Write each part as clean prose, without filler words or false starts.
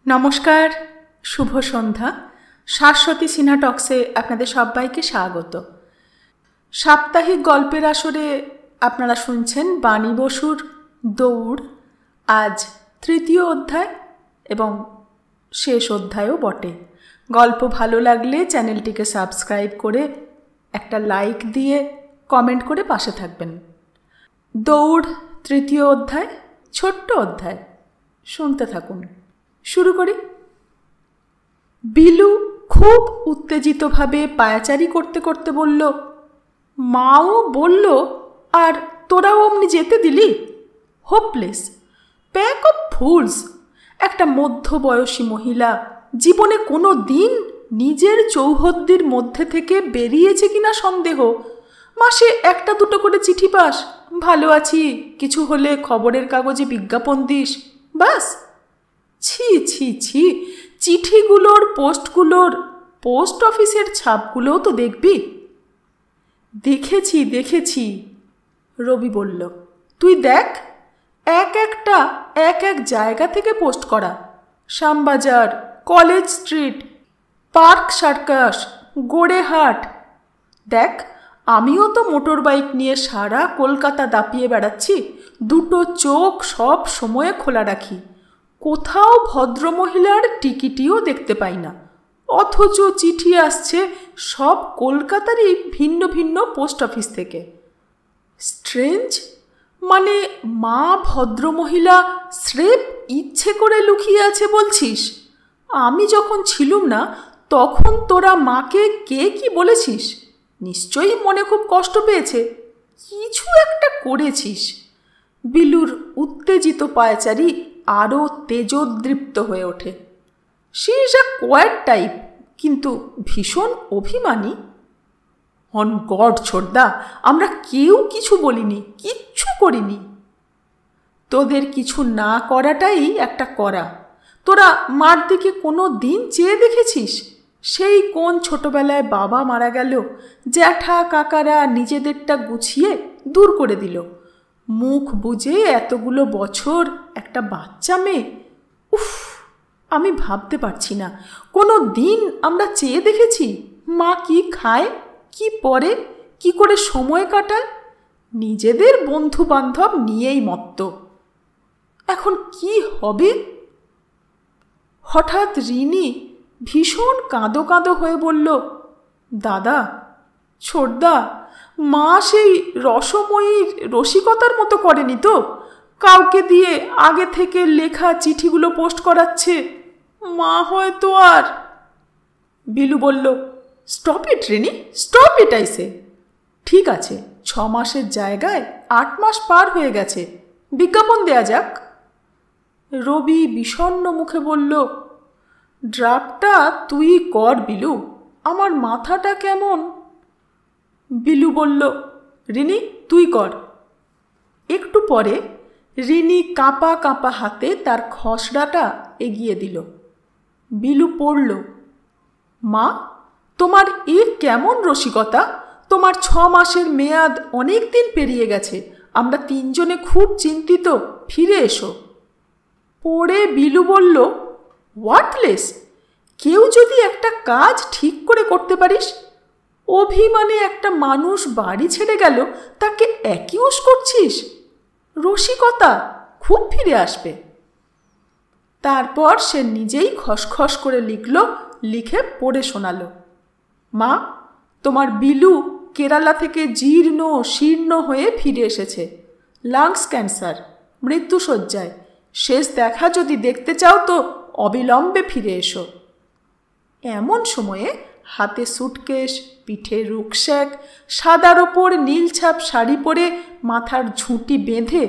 নমস্কার, শুভ সন্ধ্যা। শাশ্বতী সিনহা টক্সে আপনাদের সবাইকে স্বাগত। সাপ্তাহিক গল্পের আসরে আপনারা শুনছেন বাণী বসুর দৌড়। আজ তৃতীয় অধ্যায় এবং শেষ অধ্যায়ও বটে। গল্প ভালো লাগলে চ্যানেলটিকে সাবস্ক্রাইব করে একটা লাইক দিয়ে কমেন্ট করে পাশে থাকবেন। দৌড় তৃতীয় অধ্যায়, ছোট্ট অধ্যায়, শুনতে থাকুন। শুরু করি। বিলু খুব উত্তেজিতভাবে পায়াচারি করতে করতে বলল, মাও বলল আর তোরাও অমনি যেতে দিলি? Hopeless, pack of fools. একটা মধ্যবয়সী মহিলা জীবনে কোনো দিন নিজের চৌহদ্দির মধ্যে থেকে বেরিয়েছে কিনা সন্দেহ। মাসে একটা দুটো করে চিঠি পাস, ভালো আছি, কিছু হলে খবরের কাগজে বিজ্ঞাপন দিস, বাস। ছি ছি ছি, চিঠিগুলোর পোস্টগুলোর পোস্ট অফিসের ছাপগুলোও তো দেখবি। দেখেছি দেখেছি, রবি বলল। তুই দেখ, এক এক জায়গা থেকে পোস্ট করা। Shyambazar, college street, park circus, Gariahat. দেখ, আমিও তো মোটর বাইক নিয়ে সারা কলকাতা দাপিয়ে বেড়াচ্ছি, দুটো চোখ সব সময়ে খোলা রাখি। কোথাও ভদ্রমহিলার টিকিটিও দেখতে পাই না, অথচ চিঠি আসছে সব কলকাতারই ভিন্ন ভিন্ন পোস্ট অফিস থেকে। স্ট্রেঞ্জ, মানে মা ভদ্রমহিলা স্রেফ ইচ্ছে করে লুকিয়ে আছে বলছিস? আমি যখন ছিলুম না তখন তোরা মাকে কে কি বলেছিস? নিশ্চয়ই মনে খুব কষ্ট পেয়েছে, কিছু একটা করেছিস। বিলুর উত্তেজিত পায়চারি আরও তেজোদ্দীপ্ত হয়ে ওঠে। সে ইজ আ কোয়াইট টাইপ, কিন্তু ভীষণ অভিমানী। অন গড ছোটদা, আমরা কেউ কিছু বলিনি, কিচ্ছু করিনি। তোদের কিছু না করাটাই একটা করা। তোরা মার দিকে কোনো দিন চেয়ে দেখেছিস? সেই কোন ছোটবেলায় বাবা মারা গেল, জ্যাঠা কাকারা নিজেদেরটা গুছিয়ে দূর করে দিল। মুখ বুজে এতগুলো বছর একটা বাচ্চা মেয়ে। উফ, আমি ভাবতে পারছি না কোনো দিন আমরা চেয়ে দেখেছি মা কি খায়, কি পরে, কি করে সময় কাটায়। নিজেদের বন্ধু বান্ধব নিয়েই মত্ত। এখন কি হবে? হঠাৎ রিনি ভীষণ কাঁদো কাঁদো হয়ে বলল, দাদা, ছোটদা, মা সেই রসময়ীর রসিকতার মতো করেনি তো? কাউকে দিয়ে আগে থেকে লেখা চিঠিগুলো পোস্ট করাচ্ছে। মা হয়তো আর। বিলু বলল, stop it Rini, stop it আইসে। ঠিক আছে, 6 মাসের জায়গায় 8 মাস পার হয়ে গেছে, বিজ্ঞাপন দেয়া যাক। রবি বিষণ্ণ মুখে বলল, ড্রাফটটা তুই কর বিলু, আমার মাথাটা কেমন। বিলু বলল, রিনি তুই কর। একটু পরে রিনি কাঁপা কাঁপা হাতে তার খসড়াটা এগিয়ে দিল। বিলু পড়ল, মা, তোমার এ কেমন রসিকতা? তোমার 6 মাসের মেয়াদ অনেক দিন পেরিয়ে গেছে, আমরা 3 জনে খুব চিন্তিত, ফিরে এসো। পড়ে বিলু বলল, ওয়ার্থলেস, কেউ যদি একটা কাজ ঠিক করে করতে পারিস, অভিমানে একটা মানুষ বাড়ি ছেড়ে গেল, তাকে অ্যাকিউজ করছিস? রসিকতা, খুব ফিরে আসবে। তারপর সে নিজেই খসখস করে লিখল, লিখে পড়ে শোনালো। মা, তোমার বিলু কেরালা থেকে জীর্ণ শীর্ণ হয়ে ফিরে এসেছে, লাংস ক্যান্সার, মৃত্যুশয্যায়। শেষ দেখা যদি দেখতে চাও তো অবিলম্বে ফিরে এসো। এমন সময়ে হাতে সুটকেস, পিঠে রুকস্যাক, সাদার ওপর নীলছাপ শাড়ি পরে মাথার ঝুঁটি বেঁধে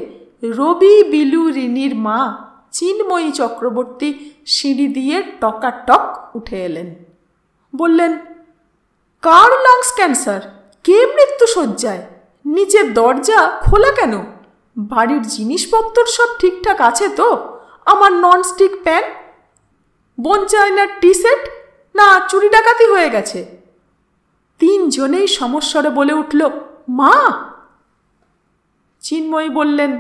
রবি, বিলু, রিনির মা চিন্ময়ী চক্রবর্তী সিঁড়ি দিয়ে টকাটক উঠে এলেন। বললেন, কার লাংস ক্যান্সার? কে মৃত্যুশয্যায়? নিচের দরজা খোলা কেন? বাড়ির জিনিসপত্র সব ঠিকঠাক আছে তো? আমার ননস্টিক প্যান, বনচাইনার টি সেট, না চুরি ডাকাতি হয়ে গেছে? 3 জনেই সমস্বরে বলে উঠল, মা। চিন্ময়ী বললেন,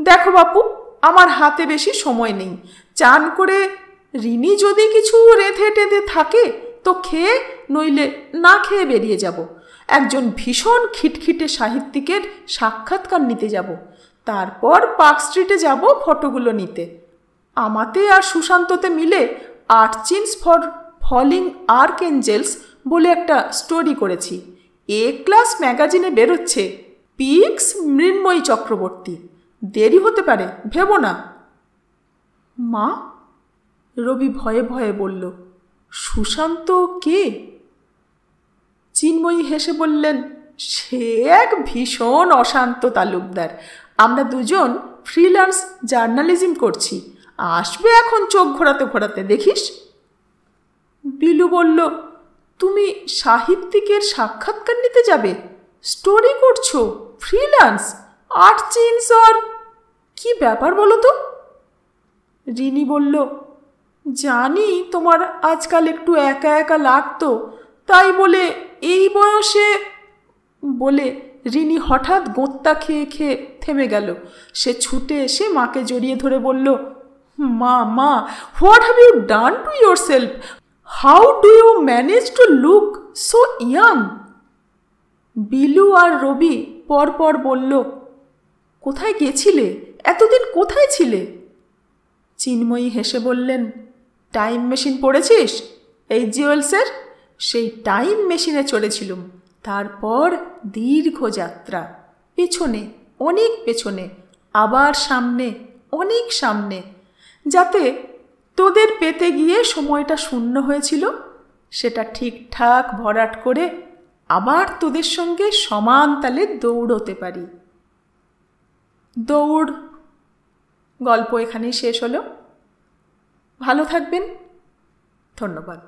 দেখো বাপু, আমার হাতে বেশি সময় নেই, চান করে রিনি যদি কিছু রেঁধে টেঁধে থাকে তো খেয়ে, নইলে না খেয়ে বেরিয়ে যাব। একজন ভীষণ খিটখিটে সাহিত্যিকের সাক্ষাৎকার নিতে যাব, তারপর পার্ক স্ট্রিটে যাব ফটোগুলো নিতে। আমাতে আর সুশান্ততে মিলে আর্চিনস ফর ফলিং আর্কএঞ্জেলস বলে একটা স্টোরি করেছি। এ ক্লাস ম্যাগাজিনে বেরোচ্ছে। পিক্স মৃন্ময়ী চক্রবর্তী। দেরি হতে পারে, ভেবো না। মা, রবি ভয়ে ভয়ে বলল, সুশান্ত কে? চিন্ময়ী হেসে বললেন, সে এক ভীষণ অশান্ত তালুকদার। আমরা দুজন ফ্রিল্যান্স জার্নালিজম করছি, আসবে এখন চোখ ঘোরাতে ঘোরাতে, দেখিস। বিলু বলল, তুমি সাহিত্যিকের সাক্ষাৎকার নিতে যাবে? স্টোরি করছো? ফ্রিল্যান্স? আর্চিনস? আর কি ব্যাপার বলো তো? রিনি বলল, জানি তোমার আজকাল একটু একা একা লাগতো, তাই বলে এই বয়সে। বলে রিনি হঠাৎ গোঁত্তা খেয়ে খেয়ে থেমে গেল। সে ছুটে এসে মাকে জড়িয়ে ধরে বলল, মা মা, what have you done to yourself? How do you manage to look so young? Bilu আর রবি পরপর বলল, কোথায় গেছিলে? এতদিন কোথায় ছিলে? চিন্ময়ী হেসে বললেন, টাইম মেশিন পড়েছিস? এই জুয়েলসের সেই টাইম মেশিনে চড়েছিলুম। তারপর দীর্ঘ যাত্রা, পেছনে, অনেক পেছনে, আবার সামনে, অনেক সামনে, যাতে তোদের পেতে গিয়ে সময়টা শূন্য হয়েছিল সেটা ঠিকঠাক ভরাট করে আবার তোদের সঙ্গে সমান তালে দৌড়তে পারি। দৌড়। গল্প এখানেই শেষ হলো। ভালো থাকবেন। ধন্যবাদ।